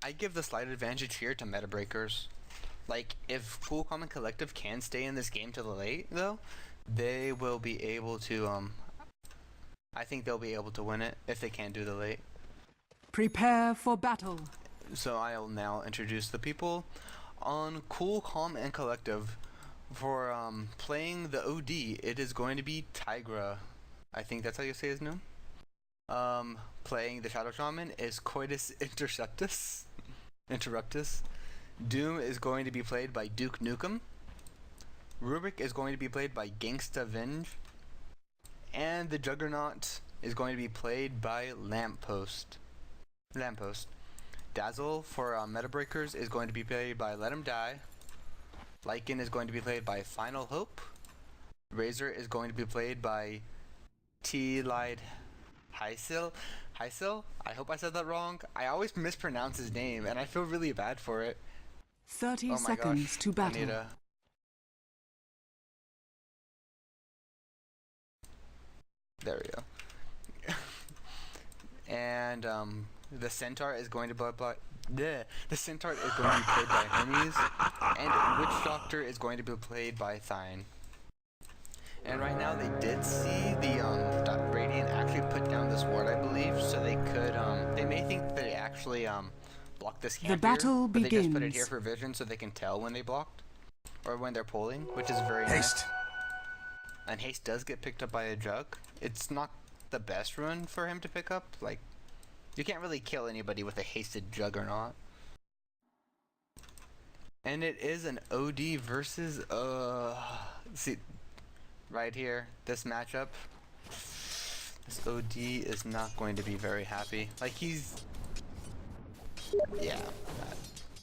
I give the slight advantage here to meta breakers. Like, if Cool Common Collective can stay in this game to the late, though, they will be able to, I think they'll be able to win it if they can't do the late. Prepare for battle. So I'll now introduce the people on Cool, Calm, and Collective. For playing the OD, it is going to be Tigra. I think that's how you say his name. Playing the Shadow Shaman is Coitus Interruptus. Doom is going to be played by Duke Nukem. Rubik is going to be played by Gangsta Venge. And the Juggernaut is going to be played by Lamppost. Dazzle for Meta Breakers is going to be played by Let Him Die. Lycan is going to be played by Final Hope. Razor is going to be played by T-Lied Hysil. I hope I said that wrong. I always mispronounce his name and I feel really bad for it. 30 seconds to battle. There we go. And the Centaur is going to be played by Hermes, and Witch Doctor is going to be played by Thine. And right now they did see the Radiant actually put down this ward, I believe, so they could they may think that they actually block this camp. The battle here, but begins. They just put it here for vision so they can tell when they blocked or when they're pulling, which is very nice. And haste does get picked up by a Jug. It's not the best rune for him to pick up. Like, you can't really kill anybody with a hasted Juggernaut. And it is an OD versus see right here, this matchup. This OD is not going to be very happy. Like,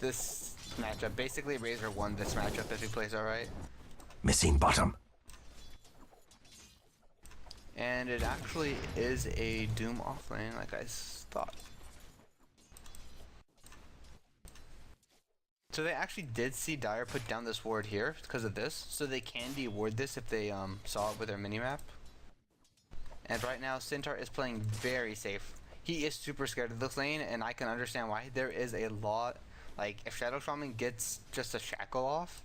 this matchup, basically Razor won this matchup if he plays alright. Missing bottom. And it actually is a Doom offlane, like I thought. So they actually did see Dire put down this ward here because of this, so they can de-ward this if they saw it with their minimap. And right now Centaur is playing very safe. He is super scared of this lane, and I can understand why. There is a lot, like, if Shadow Shaman gets just a shackle off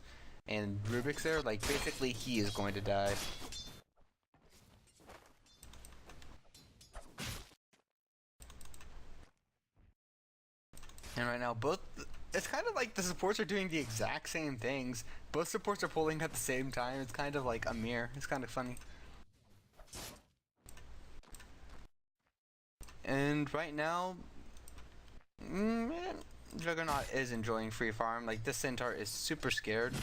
and Rubik's there, like, basically he is going to die. And right now it's kind of like the supports are doing the exact same things. Both supports are pulling at the same time. It's kind of like a mirror. It's kind of funny. And right now, Juggernaut is enjoying free farm. Like, this Centaur is super scared.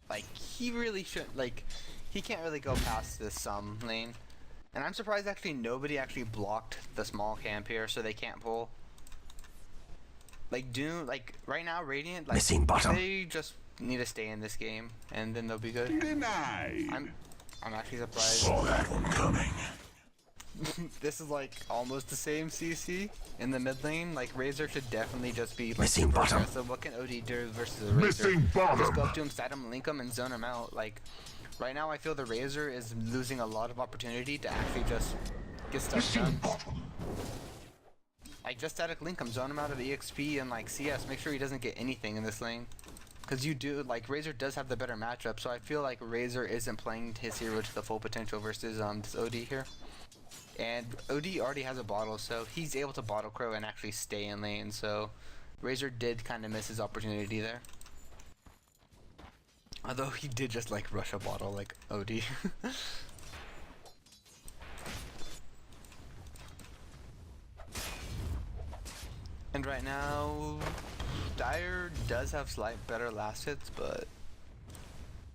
Like, he really shouldn't, like, he can't really go past this lane. And I'm surprised actually nobody actually blocked the small camp here, so they can't pull. Like, Doom, like, right now, Radiant, like, missing bottom. They just need to stay in this game, and then they'll be good. Denied. I'm actually surprised. Saw that one coming. This is, like, almost the same CC in the mid lane. Like, Razor should definitely just be, like, missing super bottom. aggressive. What can OD do versus a Razor? Missing bottom. Just go up to him, set him, link him, and zone him out. Like, right now, I feel the Razor is losing a lot of opportunity to actually just get stuff done. Like, just static link him, zone him out of EXP and, like, CS. Make sure he doesn't get anything in this lane. Because you do, like, Razor does have the better matchup, so I feel like Razor isn't playing his hero to the full potential versus this OD here. And OD already has a bottle, so he's able to bottle crow and actually stay in lane, so Razor did kind of miss his opportunity there. Although he did just, like, rush a bottle like OD. And right now, Dire does have slight better last hits, but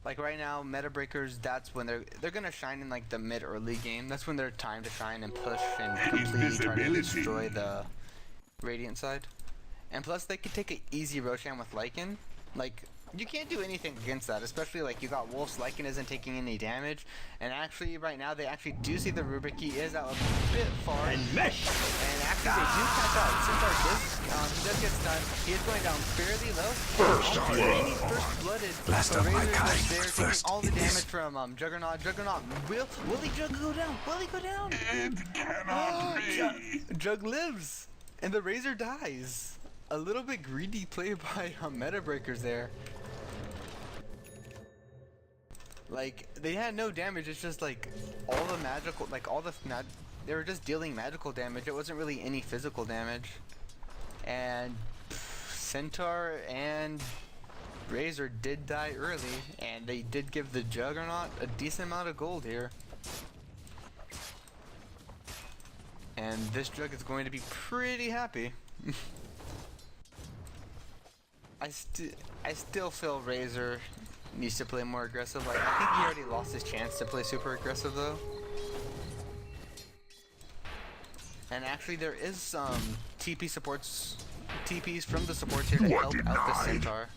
like right now, meta breakers, that's when they're gonna shine in like the mid early game. That's when they're time to shine and push and completely try to destroy the Radiant side. And plus, they could take an easy Roshan with Lycan. Like, you can't do anything against that, especially like you got Wolf's. Lycan isn't taking any damage, and actually right now they actually do see the Rubik. He is out a bit far, and actually they do catch out. Centaur he does get stunned. He is going down fairly low. First blooded. Last of my kind. They're taking all the damage from Juggernaut. Juggernaut will he Jug go down? Will he go down? It cannot be. Jug lives, and the Razor dies. a little bit greedy play by Meta Breakers there. Like, they had no damage, it's just like all the magical, like all the they were just dealing magical damage. It wasn't really any physical damage. And Centaur and Razor did die early, and they did give the Juggernaut a decent amount of gold here. And this Jug is going to be pretty happy. I still feel Razor needs to play more aggressive. Like, I think he already lost his chance to play super aggressive though. And actually there is some TPs from the supports here to help out the Centaur.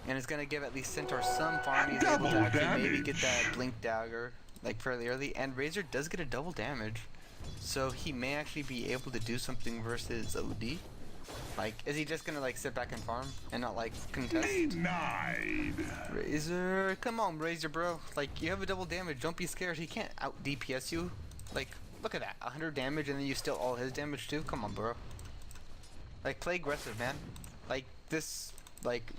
And it's gonna give at least Centaur some farm. He's able to actually maybe get that Blink Dagger like fairly early. And Razor does get a double damage. So he may actually be able to do something versus OD. Like, is he just gonna like sit back and farm and not like contest? Denied. Razor, come on, Razor, bro. Like, you have a double damage. Don't be scared. He can't out DPS you. Like, look at that, 100 damage, and then you steal all his damage too. Come on, bro. Like, play aggressive, man. Like this, like,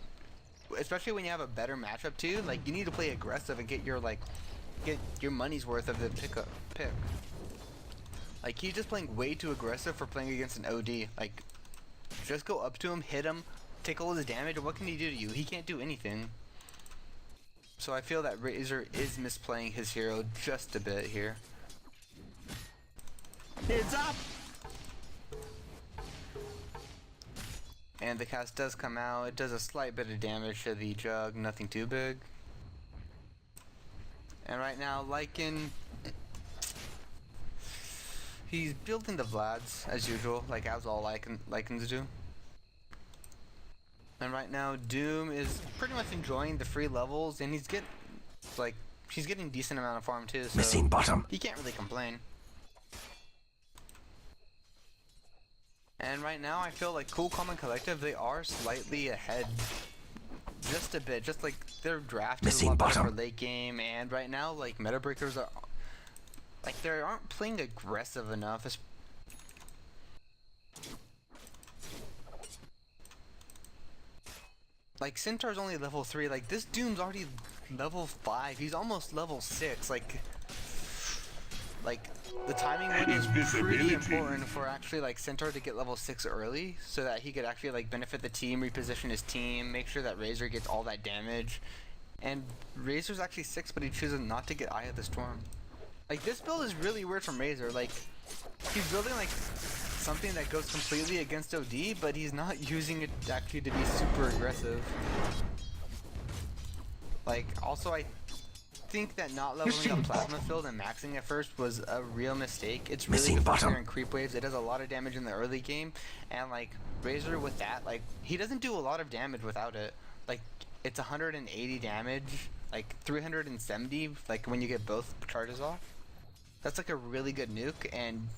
especially when you have a better matchup too. Like, you need to play aggressive and get your money's worth of the pick. Like, he's just playing way too aggressive for playing against an OD. Like, just go up to him, hit him, take all his damage, and what can he do to you? He can't do anything. So I feel that Razor is misplaying his hero just a bit here. Heads up! And the cast does come out. It does a slight bit of damage to the Jug, nothing too big. And right now, Lycan, he's building the Vlads, as usual, like as all Lycans do. And right now, Doom is pretty much enjoying the free levels, and he's getting decent amount of farm too, so Missing bottom. he can't really complain. And right now, I feel like Cool, Calm, and Collective, they are slightly ahead. Just a bit, just like their draft is a lot better for late game, and right now, like, Meta Breakers are, like, they aren't playing aggressive enough. Like, Centaur's only level 3, like, this Doom's already level 5, he's almost level 6, like, the timing window is pretty important for actually, like, Centaur to get level 6 early, so that he could actually, like, benefit the team, reposition his team, make sure that Razor gets all that damage. And Razor's actually 6, but he chooses not to get Eye of the Storm. Like, this build is really weird from Razor. Like, he's building, like, something that goes completely against OD, but he's not using it actually to be super aggressive. Like, also, I think that not leveling up Plasma Field and maxing it first was a real mistake. It's really good for clearing creep waves. It does a lot of damage in the early game, and, like, Razor with that, like, he doesn't do a lot of damage without it. Like, it's 180 damage, like 370, like, when you get both charges off. That's like a really good nuke, and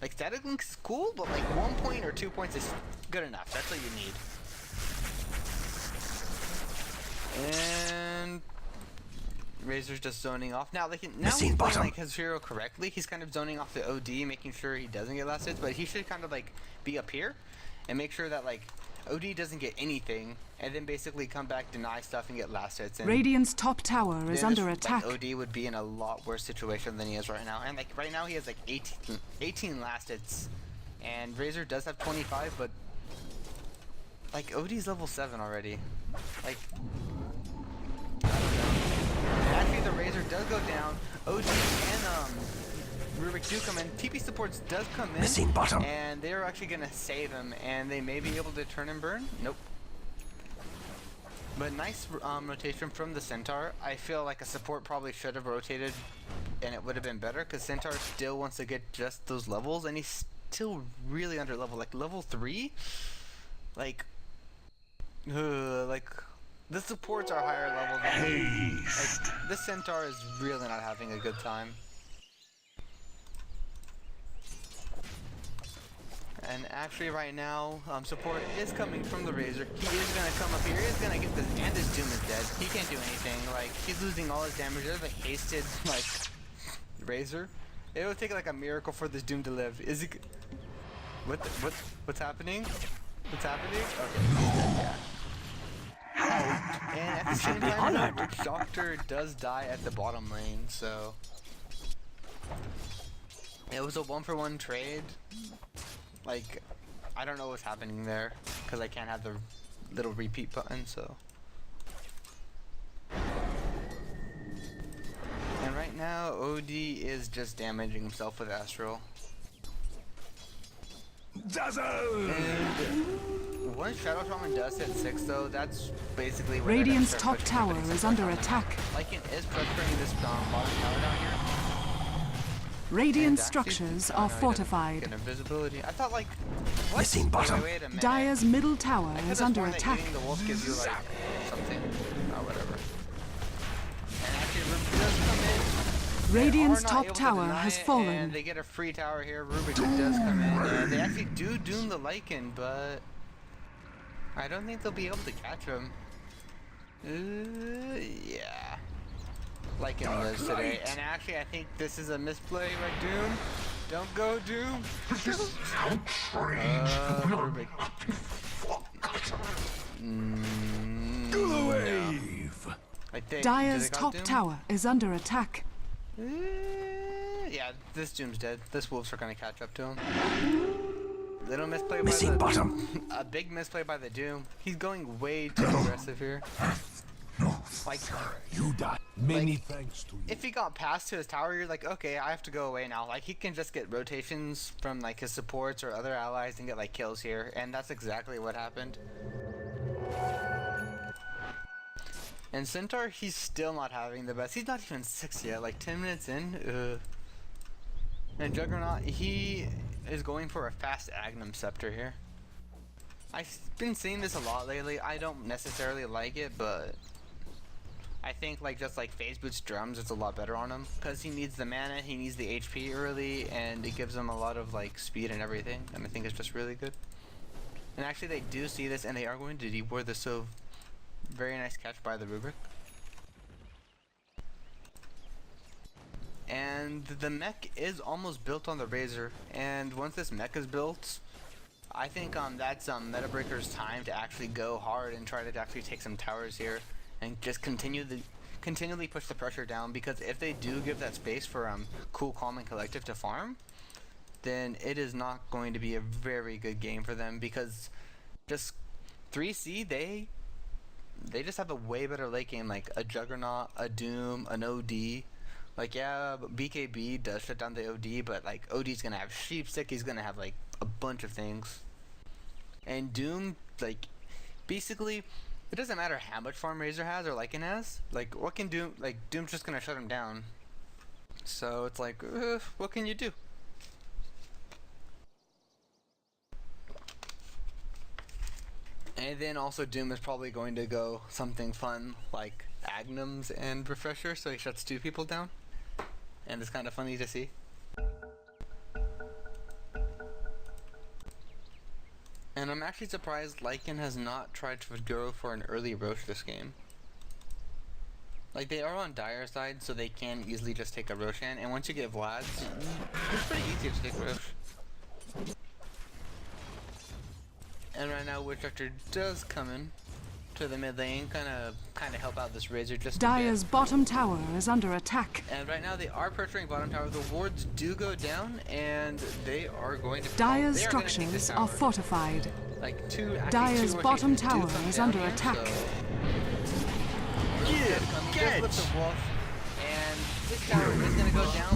like static link's is cool, but like 1 point or 2 points is good enough. That's what you need. And Razor's just zoning off. Now, like, now he's playing like his hero correctly. He's kind of zoning off the OD, making sure he doesn't get last hits, but he should kind of like be up here and make sure that like OD doesn't get anything, and then basically come back, deny stuff, and get last hits. And Radiant's top tower is under attack. Like, OD would be in a lot worse situation than he is right now. And like right now he has like 18 last hits, and Razor does have 25, but like OD's level 7 already. Like, I don't know. Actually, the Razor does go down. OD and Rubik do come in. TP supports does come in, and they're actually gonna save him, and they may be able to turn and burn. Nope. But nice rotation from the Centaur. I feel like a support probably should have rotated, and it would have been better, because Centaur still wants to get just those levels, and he's still really under level. Like level 3, like the supports are higher level than him. Like, this Centaur is really not having a good time. And actually right now, support is coming from the Razor. He is going to come up here, he is going to get this, and his Doom is dead. He can't do anything, like, he's losing all his damage. There's a hasted, like, Razor. It would take like a miracle for this Doom to live. Is he... What's happening? What's happening? Okay. Yeah. And at the same time, Witch Doctor does die at the bottom lane, so it was a 1-for-1 trade. Like, I don't know what's happening there because I can't have the little repeat button, so. And right now, OD is just damaging himself with Astral. Dazzle! And once Shadow Shaman does hit 6 though, that's basically where Radiant's they're top gonna start tower putting is some under pressure on attack. them. Lycan is pressuring this bottom tower down here. Radiant And actually, structures oh, are no, he doesn't fortified. get invisibility. I thought like, what? Missing bottom. Wait a minute. Dire's middle tower I could've is under sworn that attack. eating the wolf gives you like something. Oh, whatever. And actually, Rubik does come in. Radiant's They are not top able to tower deny has it, fallen. And they get a free tower here. Rubik does come in, and they actually do doom the Lycan, but I don't think they'll be able to catch him. Yeah. Lycan lives today, and actually I think this is a misplay by Doom. Don't go, Doom. Rubik. Wave! Like they, Dire's do they got top Doom? tower is under attack. Yeah, this Doom's dead. This wolves are gonna catch up to him. Little misplay by Missing the bottom. a big misplay by the Doom. He's going way too aggressive here. Like, You die. Many thanks to you. if he got past to his tower, you're like, okay, I have to go away now. Like, he can just get rotations from like his supports or other allies and get like kills here, and that's exactly what happened. And Centaur, he's still not having the best. He's not even 6 yet. Like 10 minutes in. And Juggernaut, he is going for a fast Agnum Scepter here. I've been seeing this a lot lately. I don't necessarily like it, but I think like just like Phase Boots Drums is a lot better on him because he needs the mana, he needs the HP early, and it gives him a lot of like speed and everything, and I think it's just really good. And actually they do see this and they are going to deboard this, so very nice catch by the Rubik. And the mech is almost built on the Razor, and once this mech is built, I think that's Meta Breaker's time to actually go hard and try to actually take some towers here and just continually push the pressure down, because if they do give that space for Cool, Calm, and Collective to farm, then it is not going to be a very good game for them, because just 3C, they just have a way better late game, like a Juggernaut, a Doom, an OD. Like, yeah, BKB does shut down the OD, but like OD's gonna have Sheepstick, he's gonna have like a bunch of things. And Doom, like, basically, it doesn't matter how much farm Razor has or Lycan has. Like, what can Doom, like, Doom's just gonna shut him down. So it's like, what can you do? And then also Doom is probably going to go something fun like Agnums and Refresher, so he shuts 2 people down. And it's kind of funny to see. And I'm actually surprised Lycan has not tried to go for an early Roche this game. Like, they are on Dire side, so they can easily just take a Roshan, and once you get Vlad's, it's pretty easy to take Roche. And right now, Witch Doctor does come in to the mid lane, kind of help out this Razor just a Dire's bit. bottom tower is under attack. And right now, they are pressuring bottom tower. The wards do go down, and they are going to. Dire's they are gonna take this structures tower. are fortified. Like actually Dire's 2 bottom rotations do tower come is down under here, attack. So Just lift the wolf, and this tower is gonna go down.